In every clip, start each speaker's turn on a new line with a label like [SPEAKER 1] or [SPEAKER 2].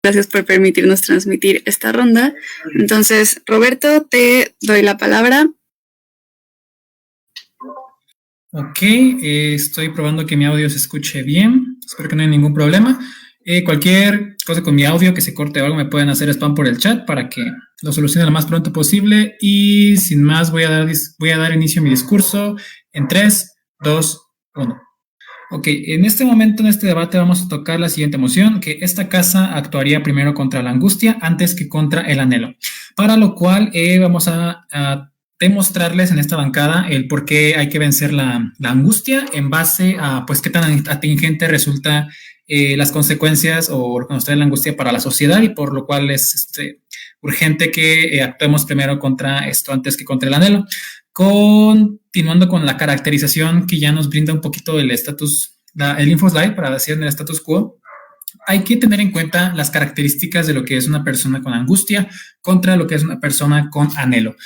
[SPEAKER 1] Gracias por permitirnos transmitir esta ronda. Entonces, Roberto, te doy la palabra.
[SPEAKER 2] Ok, estoy probando que mi audio se escuche bien. Espero que no haya ningún problema. Cualquier cosa con mi audio que se corte o algo me pueden hacer spam por el chat para que lo solucione lo más pronto posible. Y sin más, voy a dar inicio a mi discurso en 3, 2, 1. Ok, en este momento, en este debate, vamos a tocar la siguiente moción, que esta casa actuaría primero contra la angustia antes que contra el anhelo. Para lo cual vamos a demostrarles en esta bancada el por qué hay que vencer la angustia en base a pues qué tan atingente resulta las consecuencias o lo que nos trae la angustia para la sociedad y por lo cual es urgente que actuemos primero contra esto antes que contra el anhelo. Continuando con la caracterización que ya nos brinda un poquito el InfoSlide para decir en el status quo, hay que tener en cuenta las características de lo que es una persona con angustia contra lo que es una persona con anhelo.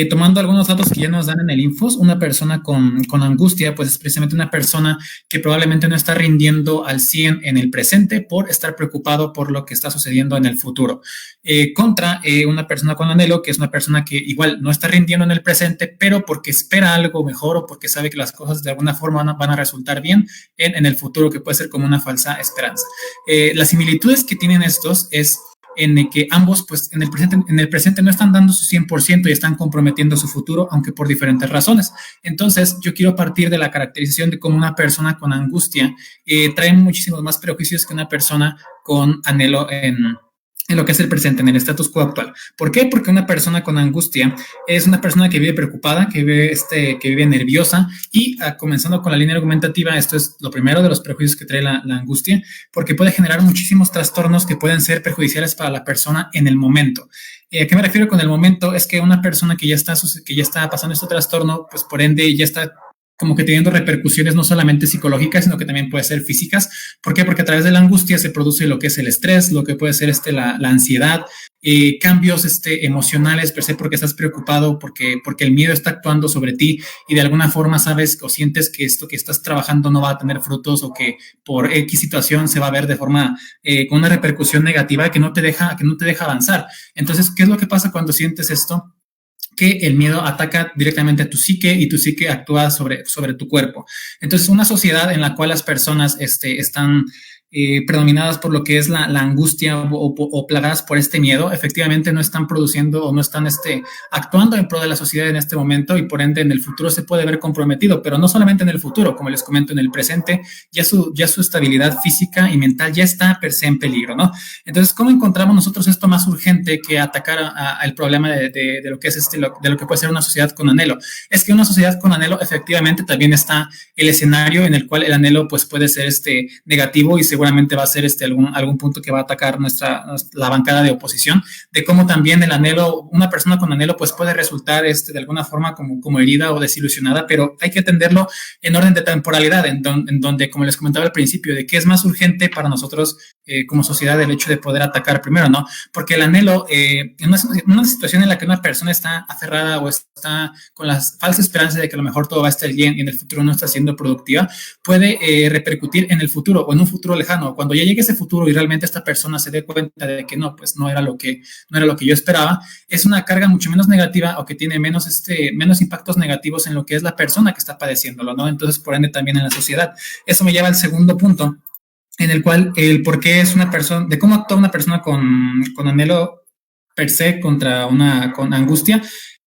[SPEAKER 2] Tomando algunos datos que ya nos dan en el Infos, una persona con angustia, pues es precisamente una persona que probablemente no está rindiendo al 100 en el presente por estar preocupado por lo que está sucediendo en el futuro. Contra una persona con anhelo, que es una persona que igual no está rindiendo en el presente, pero porque espera algo mejor o porque sabe que las cosas de alguna forma van a resultar bien en el futuro, que puede ser como una falsa esperanza. Las similitudes que tienen estos es en que ambos pues en el presente no están dando su 100% y están comprometiendo su futuro, aunque por diferentes razones. Entonces yo quiero partir de la caracterización de cómo una persona con angustia trae muchísimos más prejuicios que una persona con anhelo en lo que es el presente, en el status quo actual. ¿Por qué? Porque una persona con angustia es una persona que vive preocupada, que vive nerviosa y comenzando con la línea argumentativa, esto es lo primero de los prejuicios que trae la angustia, porque puede generar muchísimos trastornos que pueden ser perjudiciales para la persona en el momento. ¿A qué me refiero con el momento? Es que una persona que ya está pasando este trastorno, pues por ende ya está como que teniendo repercusiones no solamente psicológicas, sino que también puede ser físicas. ¿Por qué? Porque a través de la angustia se produce lo que es el estrés, lo que puede ser la ansiedad, cambios emocionales per se, porque estás preocupado, porque el miedo está actuando sobre ti y de alguna forma sabes o sientes que esto que estás trabajando no va a tener frutos o que por X situación se va a ver de forma con una repercusión negativa que no te deja avanzar. Entonces, ¿qué es lo que pasa cuando sientes esto? Que el miedo ataca directamente a tu psique y tu psique actúa sobre tu cuerpo. Entonces, una sociedad en la cual las personas están predominadas por lo que es la angustia o plagadas por este miedo, efectivamente no están produciendo o no están actuando en pro de la sociedad en este momento y por ende en el futuro se puede ver comprometido, pero no solamente en el futuro, como les comento, en el presente ya su estabilidad física y mental ya está per se en peligro, ¿no? Entonces, ¿cómo encontramos nosotros esto más urgente que atacar al problema de lo que es de lo que puede ser una sociedad con anhelo? Es que una sociedad con anhelo efectivamente también está el escenario en el cual el anhelo pues puede ser negativo y seguramente va a ser algún punto que va a atacar la bancada de oposición, de cómo también el anhelo, una persona con anhelo pues puede resultar de alguna forma como herida o desilusionada, pero hay que atenderlo en orden de temporalidad, en donde, como les comentaba al principio, de qué es más urgente para nosotros como sociedad el hecho de poder atacar primero, ¿no? Porque el anhelo, en una situación en la que una persona está aferrada o está con la falsa esperanza de que a lo mejor todo va a estar bien y en el futuro no está siendo productiva, puede repercutir en el futuro o en un futuro lejano. Cuando ya llegue ese futuro y realmente esta persona se dé cuenta de que no, pues no era lo que yo esperaba, es una carga mucho menos negativa o que tiene menos impactos negativos en lo que es la persona que está padeciéndolo, ¿no? Entonces, por ende, también en la sociedad. Eso me lleva al segundo punto, en el cual el por qué es una persona, de cómo actúa una persona con anhelo per se con angustia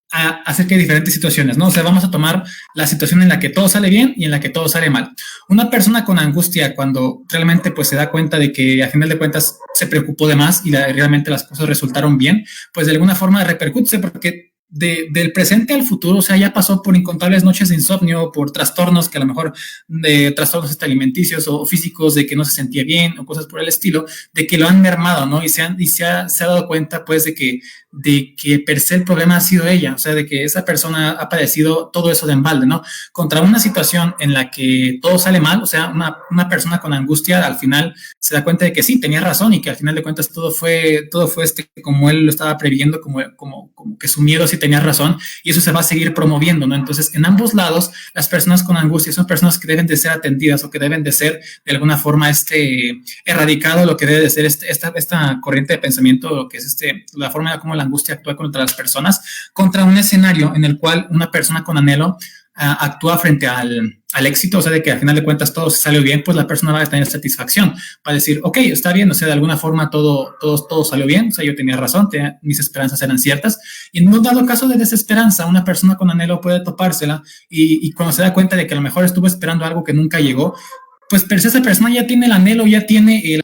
[SPEAKER 2] acerca de diferentes situaciones, ¿no? O sea, vamos a tomar la situación en la que todo sale bien y en la que todo sale mal. Una persona con angustia, cuando realmente pues se da cuenta de que a final de cuentas se preocupó de más y realmente las cosas resultaron bien, pues de alguna forma repercute porque del presente al futuro, o sea, ya pasó por incontables noches de insomnio, por trastornos que a lo mejor de trastornos alimenticios o físicos, de que no se sentía bien o cosas por el estilo, de que lo han mermado, ¿no? Y se ha dado cuenta, pues, de de que per se el problema ha sido ella, o sea, de que esa persona ha padecido todo eso de embalde, ¿no? Contra una situación en la que todo sale mal, o sea, una persona con angustia al final se da cuenta de que sí, tenía razón y que al final de cuentas todo fue como él lo estaba previendo, como que su miedo sí tenía razón, y eso se va a seguir promoviendo, ¿no? Entonces, en ambos lados, las personas con angustia son personas que deben de ser atendidas o que deben de ser de alguna forma erradicado lo que debe de ser esta corriente de pensamiento, lo que es la forma de cómo la angustia actúa contra las personas, contra un escenario en el cual una persona con anhelo actúa frente al éxito, o sea, de que al final de cuentas todo se salió bien, pues la persona va a tener satisfacción, va a decir, ok, está bien, o sea, de alguna forma todo salió bien, o sea, yo tenía razón, mis esperanzas eran ciertas, y en un dado caso de desesperanza, una persona con anhelo puede topársela, y cuando se da cuenta de que a lo mejor estuvo esperando algo que nunca llegó, pues pero esa persona ya tiene el anhelo, ya tiene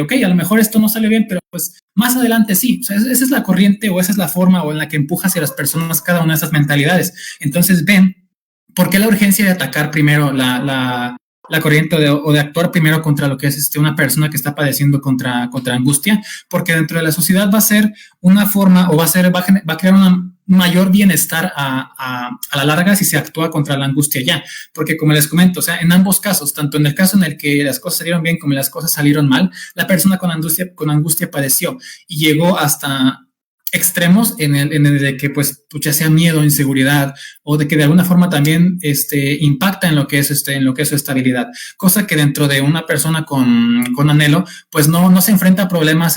[SPEAKER 2] ok, a lo mejor esto no sale bien, pero pues más adelante sí. O sea, esa es la corriente o esa es la forma o en la que empuja hacia las personas cada una de esas mentalidades. Entonces ven, ¿por qué la urgencia de atacar primero la corriente o de actuar primero contra lo que es una persona que está padeciendo contra angustia? Porque dentro de la sociedad va a ser una forma o va a crear un mayor bienestar a la larga si se actúa contra la angustia ya. Porque como les comento, o sea, en ambos casos, tanto en el caso en el que las cosas salieron bien como en las cosas salieron mal, la persona con angustia padeció y llegó hasta extremos en el de que pues ya sea miedo, inseguridad o de que de alguna forma también impacta en lo que es su estabilidad, cosa que dentro de una persona con anhelo pues no se enfrenta a problemas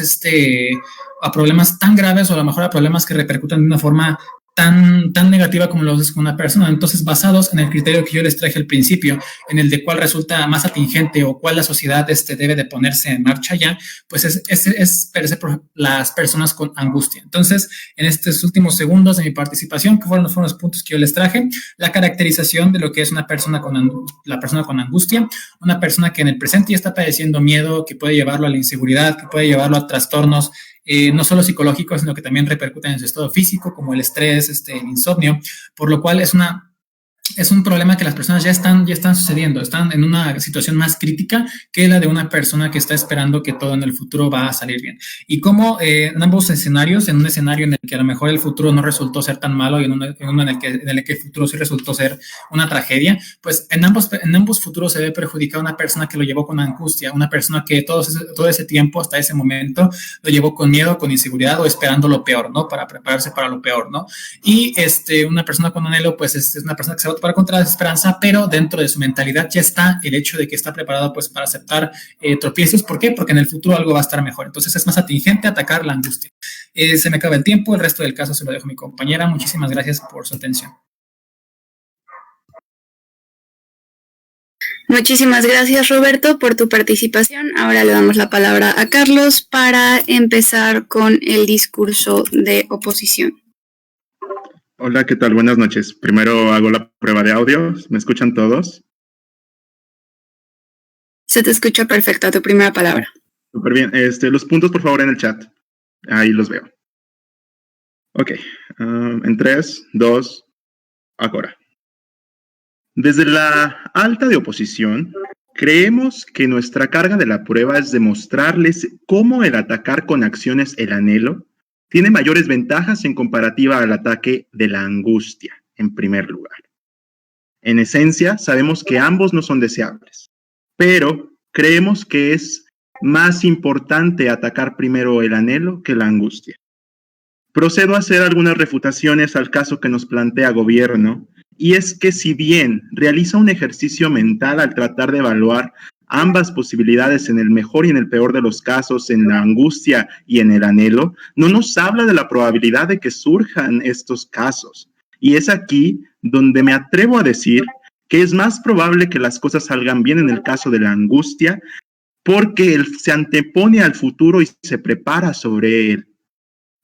[SPEAKER 2] tan graves o a lo mejor a problemas que repercutan de una forma tan negativa como lo es con una persona. Entonces, basados en el criterio que yo les traje al principio, en el de cuál resulta más atingente o cuál la sociedad debe de ponerse en marcha ya, pues es las personas con angustia. Entonces, en estos últimos segundos de mi participación, que fueron los puntos que yo les traje, la caracterización de lo que es la persona con angustia, una persona que en el presente ya está padeciendo miedo, que puede llevarlo a la inseguridad, que puede llevarlo a trastornos no solo psicológicos, sino que también repercuten en su estado físico, como el estrés, el insomnio, por lo cual es un problema que las personas ya están sucediendo, están en una situación más crítica que la de una persona que está esperando que todo en el futuro va a salir bien. Y como en ambos escenarios, en un escenario en el que a lo mejor el futuro no resultó ser tan malo y en uno en el que el futuro sí resultó ser una tragedia, pues en ambos futuros se ve perjudicada una persona que lo llevó con angustia, una persona que todo ese tiempo, hasta ese momento, lo llevó con miedo, con inseguridad o esperando lo peor, ¿no? Para prepararse para lo peor, ¿no? Y una persona con anhelo, pues es una persona que se va para contra la esperanza, pero dentro de su mentalidad ya está el hecho de que está preparado pues para aceptar tropiezos. ¿Por qué? Porque en el futuro algo va a estar mejor. Entonces es más atingente atacar la angustia. Se me acaba el tiempo, el resto del caso se lo dejo a mi compañera. Muchísimas gracias por su atención.
[SPEAKER 1] Muchísimas gracias, Roberto, por tu participación. Ahora le damos la palabra a Carlos para empezar con el discurso de oposición.
[SPEAKER 3] Hola, ¿qué tal? Buenas noches. Primero hago la prueba de audio. ¿Me escuchan todos?
[SPEAKER 1] Se te escucha perfecta tu primera palabra.
[SPEAKER 3] Súper bien. Los puntos, por favor, en el chat. Ahí los veo. Ok. En 3, 2, ahora. Desde la alta de oposición, creemos que nuestra carga de la prueba es demostrarles cómo el atacar con acciones el anhelo tiene mayores ventajas en comparativa al ataque de la angustia, en primer lugar. En esencia, sabemos que ambos no son deseables, pero creemos que es más importante atacar primero el anhelo que la angustia. Procedo a hacer algunas refutaciones al caso que nos plantea Gobierno, y es que si bien realiza un ejercicio mental al tratar de evaluar ambas posibilidades en el mejor y en el peor de los casos, en la angustia y en el anhelo, no nos habla de la probabilidad de que surjan estos casos. Y es aquí donde me atrevo a decir que es más probable que las cosas salgan bien en el caso de la angustia, porque él se antepone al futuro y se prepara sobre él,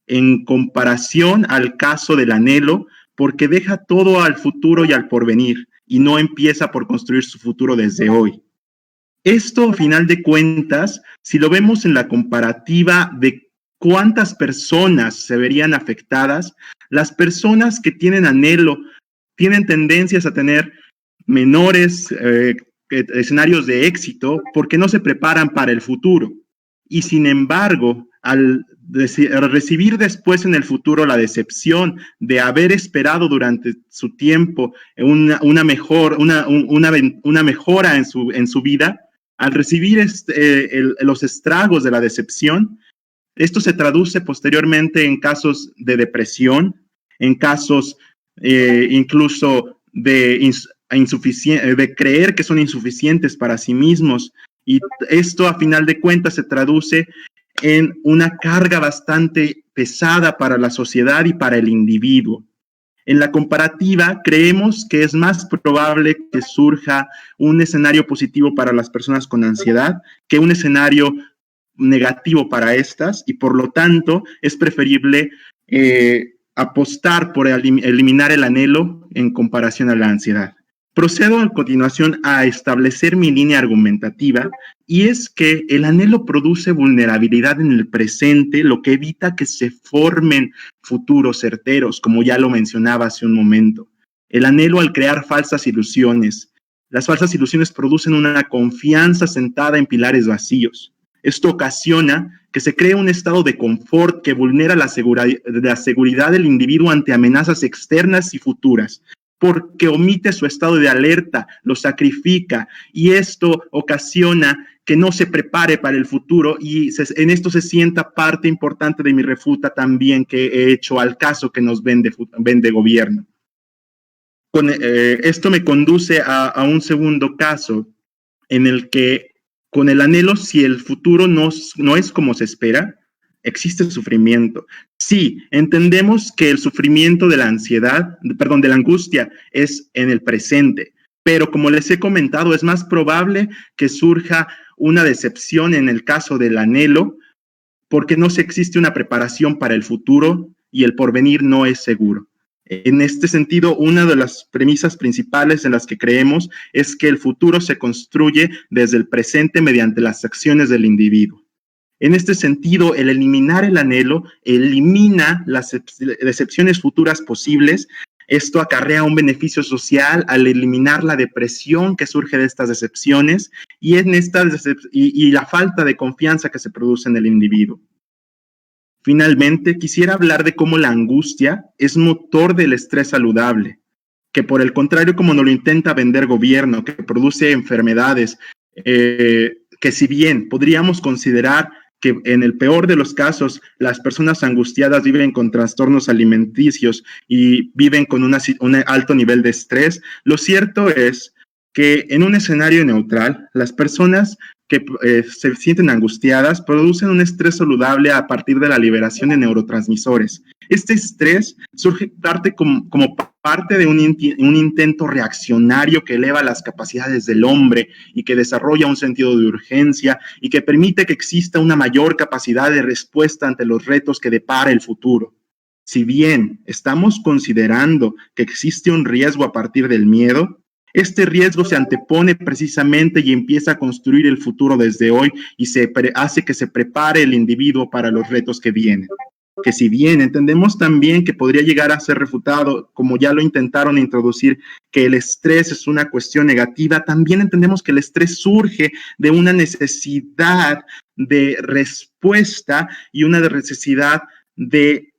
[SPEAKER 3] en comparación al caso del anhelo, porque deja todo al futuro y al porvenir, y no empieza por construir su futuro desde hoy. Esto, a final de cuentas, si lo vemos en la comparativa de cuántas personas se verían afectadas, las personas que tienen anhelo tienen tendencias a tener menores escenarios de éxito porque no se preparan para el futuro. y sin embargo, al recibir después en el futuro la decepción de haber esperado durante su tiempo una mejora en su vida, al recibir los estragos de la decepción, esto se traduce posteriormente en casos de depresión, en casos incluso de creer que son insuficientes para sí mismos, y esto a final de cuentas se traduce en una carga bastante pesada para la sociedad y para el individuo. En la comparativa, creemos que es más probable que surja un escenario positivo para las personas con ansiedad que un escenario negativo para estas, y por lo tanto es preferible apostar por eliminar el anhelo en comparación a la ansiedad. Procedo a continuación a establecer mi línea argumentativa, y es que el anhelo produce vulnerabilidad en el presente, lo que evita que se formen futuros certeros, como ya lo mencionaba hace un momento. El anhelo, al crear falsas ilusiones, las falsas ilusiones producen una confianza sentada en pilares vacíos. Esto ocasiona que se cree un estado de confort que vulnera la seguridad del individuo ante amenazas externas y futuras, porque omite su estado de alerta, lo sacrifica, y esto ocasiona que no se prepare para el futuro, y en esto se sienta parte importante de mi refuta también que he hecho al caso que nos vende gobierno. Esto me conduce a un segundo caso en el que con el anhelo, si el futuro no es como se espera, existe sufrimiento. Sí, entendemos que el sufrimiento de la angustia es en el presente, pero como les he comentado, es más probable que surja una decepción en el caso del anhelo, porque no existe una preparación para el futuro y el porvenir no es seguro. En este sentido, una de las premisas principales en las que creemos es que el futuro se construye desde el presente mediante las acciones del individuo. En este sentido, el eliminar el anhelo elimina las decepciones futuras posibles. Esto acarrea un beneficio social al eliminar la depresión que surge de estas decepciones y la falta de confianza que se produce en el individuo. Finalmente, quisiera hablar de cómo la angustia es motor del estrés saludable, que por el contrario, como nos lo intenta vender gobierno, que produce enfermedades, que si bien podríamos considerar que en el peor de los casos las personas angustiadas viven con trastornos alimenticios y viven con un alto nivel de estrés, lo cierto es que en un escenario neutral, las personas que se sienten angustiadas producen un estrés saludable a partir de la liberación de neurotransmisores. Este estrés surge como parte de un intento reaccionario que eleva las capacidades del hombre y que desarrolla un sentido de urgencia y que permite que exista una mayor capacidad de respuesta ante los retos que depara el futuro. Si bien estamos considerando que existe un riesgo a partir del miedo, este riesgo se antepone precisamente y empieza a construir el futuro desde hoy y hace que se prepare el individuo para los retos que vienen. Que si bien entendemos también que podría llegar a ser refutado, como ya lo intentaron introducir, que el estrés es una cuestión negativa, también entendemos que el estrés surge de una necesidad de respuesta y una necesidad de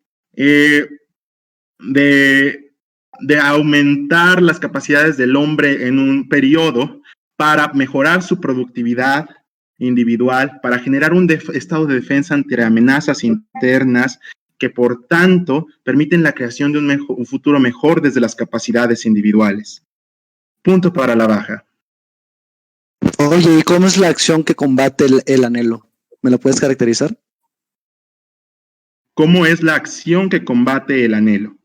[SPEAKER 3] aumentar las capacidades del hombre en un periodo para mejorar su productividad individual, para generar un estado de defensa ante amenazas internas que, por tanto, permiten la creación de un futuro mejor desde las capacidades individuales. Punto para la baja.
[SPEAKER 4] Oye, ¿y cómo es la acción que combate el anhelo? ¿Me lo puedes caracterizar?
[SPEAKER 3] ¿Cómo es la acción que combate el anhelo?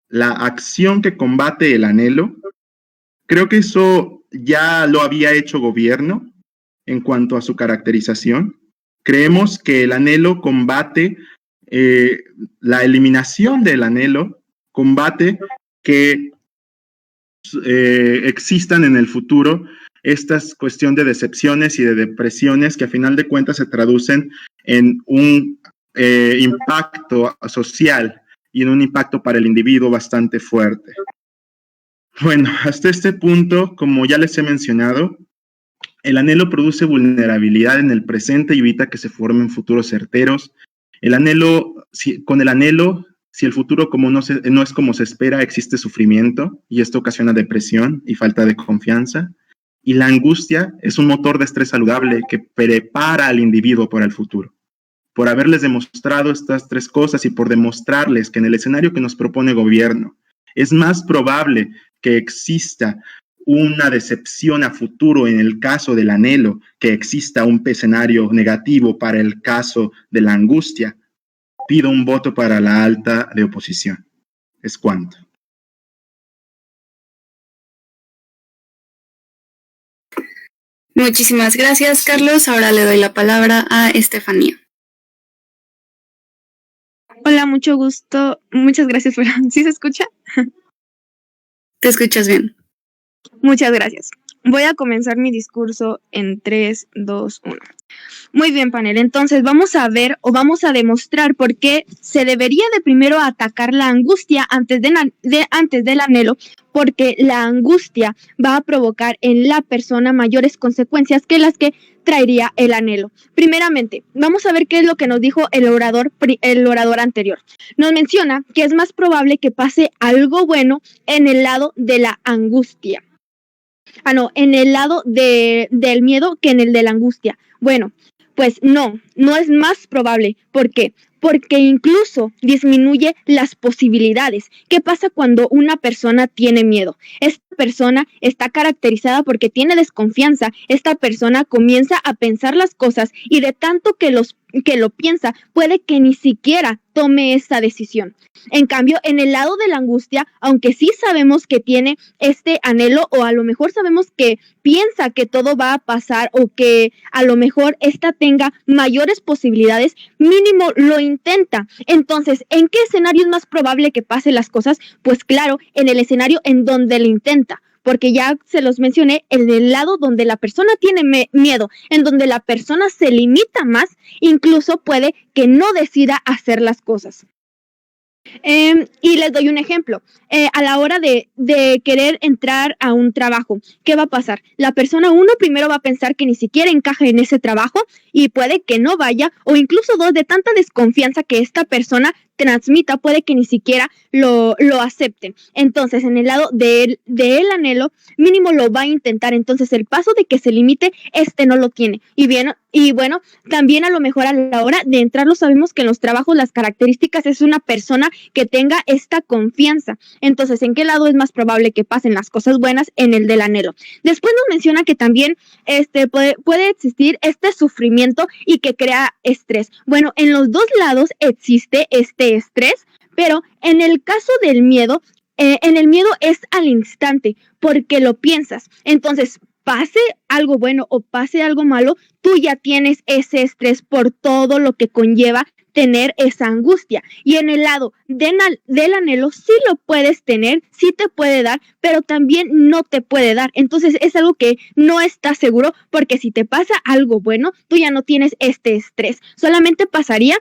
[SPEAKER 3] La acción que combate el anhelo, creo que eso ya lo había hecho gobierno en cuanto a su caracterización. Creemos que el anhelo combate la eliminación del anhelo, combate que existan en el futuro estas cuestiones de decepciones y de depresiones que a final de cuentas se traducen en un impacto social y en un impacto para el individuo bastante fuerte. Bueno, hasta este punto, como ya les he mencionado, El anhelo produce vulnerabilidad en el presente y evita que se formen futuros certeros. Con el anhelo, si el futuro no es como se espera, existe sufrimiento y esto ocasiona depresión y falta de confianza. Y la angustia es un motor de estrés saludable que prepara al individuo para el futuro. Por haberles demostrado estas tres cosas y por demostrarles que en el escenario que nos propone el gobierno es más probable que exista una decepción a futuro en el caso del anhelo, que exista un escenario negativo para el caso de la angustia, pido un voto para la alta de oposición. ¿Es cuánto?
[SPEAKER 1] Muchísimas gracias, Carlos. Ahora le doy la palabra a Estefanía.
[SPEAKER 5] Hola, mucho gusto. Muchas gracias, ¿sí se escucha?
[SPEAKER 1] Te escuchas bien.
[SPEAKER 5] Muchas gracias. Voy a comenzar mi discurso en 3, 2, 1. Muy bien, panel. Entonces vamos a ver o vamos a demostrar por qué se debería de primero atacar la angustia antes del anhelo, porque la angustia va a provocar en la persona mayores consecuencias que las que traería el anhelo. Primeramente, vamos a ver qué es lo que nos dijo el orador anterior. Nos menciona que es más probable que pase algo bueno en el lado de la angustia. En el lado del miedo que en el de la angustia. Bueno, pues no es más probable. ¿Por qué? Porque incluso disminuye las posibilidades. ¿Qué pasa cuando una persona tiene miedo? Esta persona está caracterizada porque tiene desconfianza. Esta persona comienza a pensar las cosas y de tanto que lo piensa, puede que ni siquiera tome esa decisión. En cambio, en el lado de la angustia, aunque sí sabemos que tiene este anhelo o a lo mejor sabemos que piensa que todo va a pasar o que a lo mejor esta tenga mayores posibilidades, mínimo lo intenta. Entonces, ¿en qué escenario es más probable que pasen las cosas? Pues claro, en el escenario en donde lo intenta. Porque ya se los mencioné, en el lado donde la persona tiene miedo, en donde la persona se limita más, incluso puede que no decida hacer las cosas. Y les doy un ejemplo. A la hora de querer entrar a un trabajo, ¿qué va a pasar? La persona, primero va a pensar que ni siquiera encaja en ese trabajo y puede que no vaya, o incluso dos, de tanta desconfianza que esta persona transmita, puede que ni siquiera lo acepten. Entonces, en el lado del anhelo, mínimo lo va a intentar. Entonces, el paso de que se limite, no lo tiene. Y bueno, también a lo mejor a la hora de entrarlo, sabemos que en los trabajos las características es una persona que tenga esta confianza. Entonces, ¿en qué lado es más probable que pasen las cosas buenas? En el del anhelo. Después nos menciona que también puede existir este sufrimiento y que crea estrés. Bueno, en los dos lados existe este estrés, pero en el caso del miedo, en el miedo es al instante, porque lo piensas. Entonces, pase algo bueno o pase algo malo, tú ya tienes ese estrés por todo lo que conlleva tener esa angustia. Y en el lado del anhelo sí lo puedes tener, sí te puede dar, pero también no te puede dar. Entonces es algo que no estás seguro, porque si te pasa algo bueno, tú ya no tienes este estrés. Solamente pasaría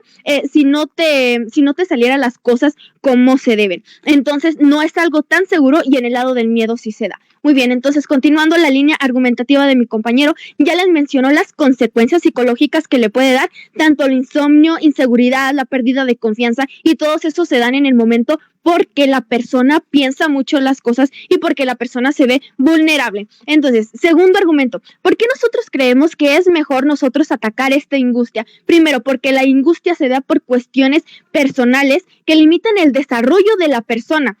[SPEAKER 5] si no te salieran las cosas como se deben. Entonces no es algo tan seguro, y en el lado del miedo sí se da. Muy bien, entonces continuando la línea argumentativa de mi compañero, ya les mencionó las consecuencias psicológicas que le puede dar, tanto el insomnio, inseguridad, la pérdida de confianza, y todos esos se dan en el momento porque la persona piensa mucho las cosas y porque la persona se ve vulnerable. Entonces, segundo argumento, ¿por qué nosotros creemos que es mejor nosotros atacar esta angustia? Primero, porque la angustia se da por cuestiones personales que limitan el desarrollo de la persona.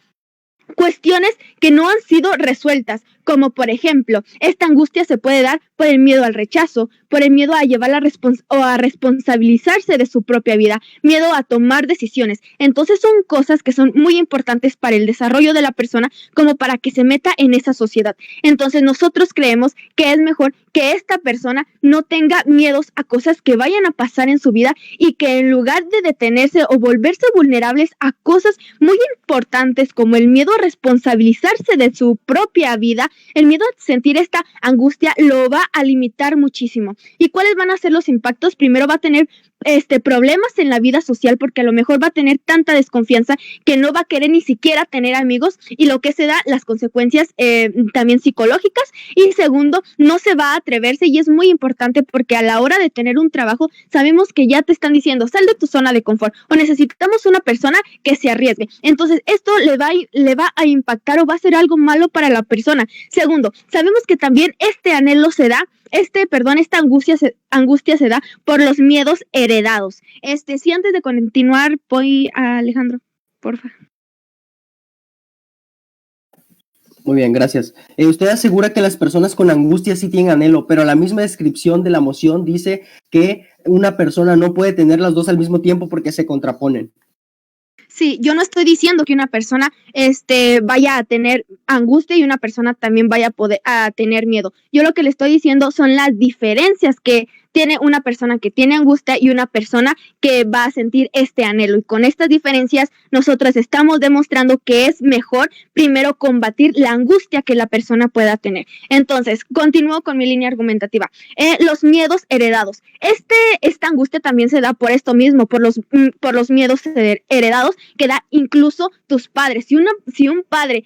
[SPEAKER 5] Cuestiones que no han sido resueltas, como por ejemplo, esta angustia se puede dar por el miedo al rechazo, por el miedo a llevar a responsabilizarse de su propia vida, miedo a tomar decisiones. Entonces son cosas que son muy importantes para el desarrollo de la persona, como para que se meta en esa sociedad. Entonces nosotros creemos que es mejor que esta persona no tenga miedos a cosas que vayan a pasar en su vida, y que en lugar de detenerse o volverse vulnerables a cosas muy importantes como el miedo a responsabilizarse de su propia vida, el miedo a sentir esta angustia lo va a limitar muchísimo. ¿Y cuáles van a ser los impactos? Primero va a tener problemas en la vida social, porque a lo mejor va a tener tanta desconfianza que no va a querer ni siquiera tener amigos, y lo que se da, las consecuencias también psicológicas. Y segundo, no se va a atreverse, y es muy importante porque a la hora de tener un trabajo sabemos que ya te están diciendo sal de tu zona de confort, o necesitamos una persona que se arriesgue. Entonces esto le va a impactar o va a ser algo malo para la persona. Segundo, sabemos que también este anhelo se da, esta angustia se da por los miedos heredados. Si antes de continuar voy a Alejandro, porfa.
[SPEAKER 6] Muy bien, gracias. Usted asegura que las personas con angustia sí tienen anhelo, pero la misma descripción de la moción dice que una persona no puede tener las dos al mismo tiempo porque se contraponen.
[SPEAKER 5] Sí, yo no estoy diciendo que una persona vaya a tener angustia y una persona también vaya a tener miedo. Yo lo que le estoy diciendo son las diferencias que tiene una persona que tiene angustia y una persona que va a sentir este anhelo. Y con estas diferencias nosotros estamos demostrando que es mejor primero combatir la angustia que la persona pueda tener. Entonces, continúo con mi línea argumentativa. Los miedos heredados. Esta angustia también se da por esto mismo, por los miedos heredados que da incluso tus padres. Si un padre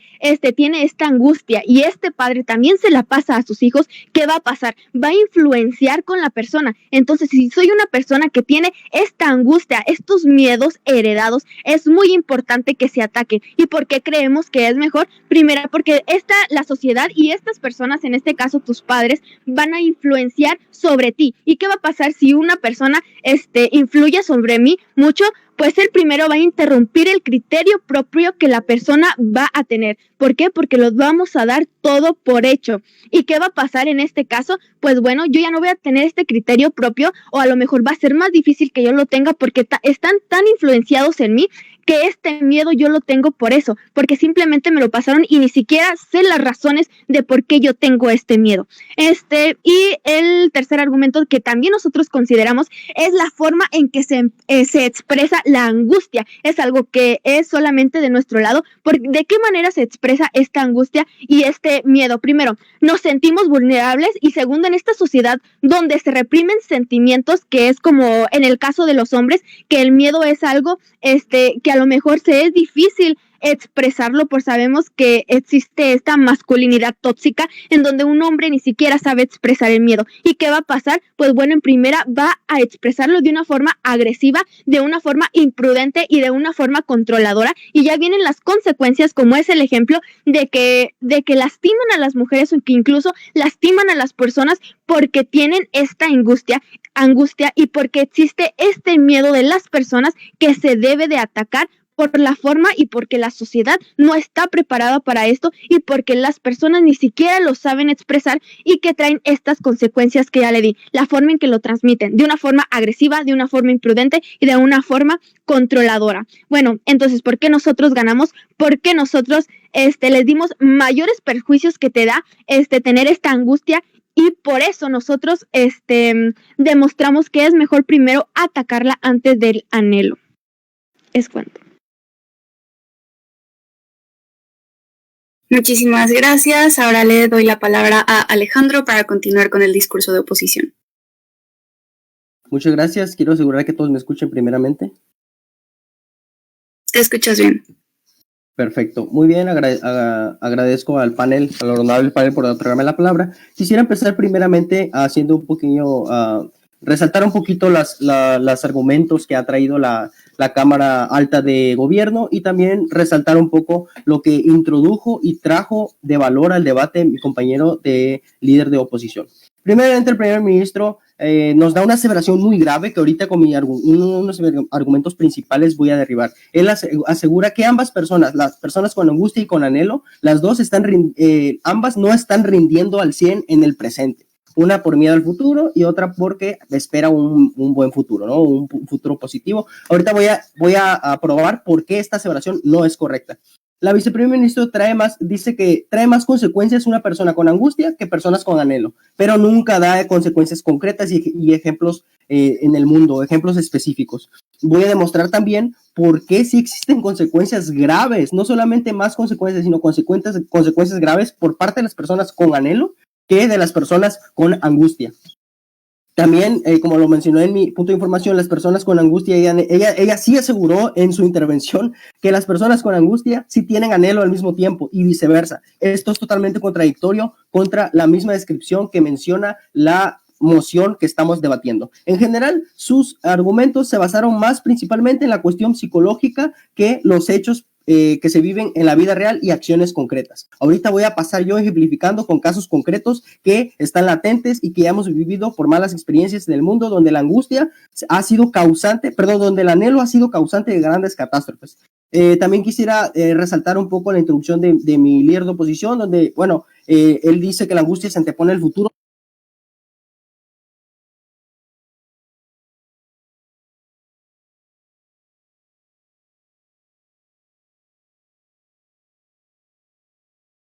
[SPEAKER 5] tiene esta angustia y este padre también se la pasa a sus hijos, ¿qué va a pasar? Va a influenciar con la persona. Entonces, si soy una persona que tiene esta angustia, estos miedos heredados, es muy importante que se ataquen. ¿Y por qué creemos que es mejor? Primero, porque la sociedad y estas personas, en este caso tus padres, van a influenciar sobre ti. ¿Y qué va a pasar si una persona influye sobre mí mucho? Pues el primero va a interrumpir el criterio propio que la persona va a tener. ¿Por qué? Porque los vamos a dar todo por hecho. ¿Y qué va a pasar en este caso? Pues bueno, yo ya no voy a tener este criterio propio, o a lo mejor va a ser más difícil que yo lo tenga porque están tan influenciados en mí que este miedo yo lo tengo por eso, porque simplemente me lo pasaron y ni siquiera sé las razones de por qué yo tengo este miedo. Y el tercer argumento que también nosotros consideramos es la forma en que se expresa la angustia. Es algo que es solamente de nuestro lado. ¿De qué manera se expresa esta angustia y este miedo? Primero, nos sentimos vulnerables, y segundo, en esta sociedad donde se reprimen sentimientos, que es como en el caso de los hombres, que el miedo es algo que a lo mejor es difícil expresarlo, pues sabemos que existe esta masculinidad tóxica en donde un hombre ni siquiera sabe expresar el miedo. ¿Y qué va a pasar? Pues bueno, en primera va a expresarlo de una forma agresiva, de una forma imprudente y de una forma controladora, y ya vienen las consecuencias, como es el ejemplo de que lastiman a las mujeres, o que incluso lastiman a las personas porque tienen esta angustia y porque existe este miedo de las personas que se debe de atacar por la forma y porque la sociedad no está preparada para esto, y porque las personas ni siquiera lo saben expresar, y que traen estas consecuencias que ya le di, la forma en que lo transmiten, de una forma agresiva, de una forma imprudente y de una forma controladora. Bueno, entonces, ¿por qué nosotros ganamos? Porque nosotros les dimos mayores perjuicios que te da tener esta angustia, y por eso nosotros demostramos que es mejor primero atacarla antes del anhelo. Es cuanto.
[SPEAKER 1] Muchísimas gracias. Ahora le doy la palabra a Alejandro para continuar con el discurso de oposición.
[SPEAKER 6] Muchas gracias. Quiero asegurar que todos me escuchen primeramente.
[SPEAKER 1] ¿Te escuchas bien?
[SPEAKER 6] Perfecto. Muy bien. Agradezco al panel, al honorable panel, por otorgarme la palabra. Quisiera empezar primeramente haciendo un pequeño... resaltar un poquito los argumentos que ha traído la Cámara Alta de Gobierno, y también resaltar un poco lo que introdujo y trajo de valor al debate mi compañero de líder de oposición. Primeramente, el primer ministro nos da una aseveración muy grave que ahorita con unos argumentos principales voy a derribar. Él asegura que ambas personas, las personas con angustia y con anhelo, las dos ambas no están rindiendo al 100 en el presente. Una por miedo al futuro y otra porque espera un buen futuro, ¿no? Un futuro positivo. Ahorita voy a probar por qué esta aseveración no es correcta. La viceprimer ministro dice que trae más consecuencias una persona con angustia que personas con anhelo, pero nunca da consecuencias concretas y ejemplos en el mundo, ejemplos específicos. Voy a demostrar también por qué sí existen consecuencias graves, no solamente más consecuencias, sino consecuencias graves por parte de las personas con anhelo que de las personas con angustia. También, como lo mencioné en mi punto de información, las personas con angustia, ella sí aseguró en su intervención que las personas con angustia sí tienen anhelo al mismo tiempo y viceversa. Esto es totalmente contradictorio contra la misma descripción que menciona la moción que estamos debatiendo. En general, sus argumentos se basaron más principalmente en la cuestión psicológica que los hechos que se viven en la vida real y acciones concretas. Ahorita voy a pasar yo ejemplificando con casos concretos que están latentes y que ya hemos vivido por malas experiencias en el mundo, donde la angustia ha sido causante, donde el anhelo ha sido causante de grandes catástrofes. También quisiera resaltar un poco la introducción de mi líder de oposición, donde, bueno, él dice que la angustia se antepone al futuro.